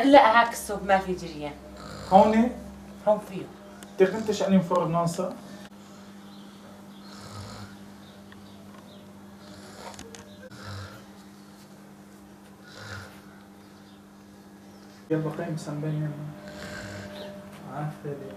لا عكسه ما في جريان. هون؟ هون فيه. تقنتش أني مفرغ ناصر؟ Gel bakayım sen benim yanıma. Aferin.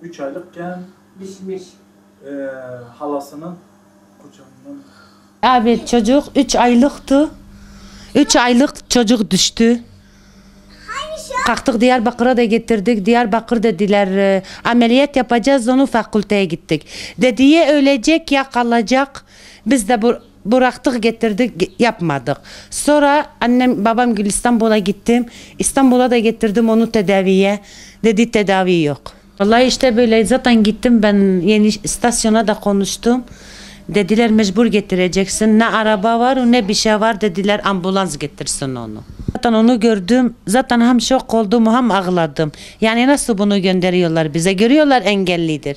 Üç aylıkken Pişmiş. halasının kucağından. Abi çocuk 3 aylıktı. 3 aylık çocuk düştü. Kalktık Diyarbakır'a da getirdik. Diyarbakır dediler ameliyat yapacağız, onu fakülteye gittik. Dedi ya ölecek ya kalacak. Biz de bıraktık getirdik, yapmadık. Sonra annem babam Gül İstanbul'a gittim. İstanbul'a da getirdim onu tedaviye. Dedi tedavi yok. Vallahi işte böyle zaten gittim ben yeni istasyona da konuştum. Dediler mecbur getireceksin. Ne araba var ne bir şey var dediler ambulans getirsin onu. Zaten onu gördüm. Zaten hem şok oldum hem ağladım. Yani nasıl bunu gönderiyorlar bize? Görüyorlar engellidir.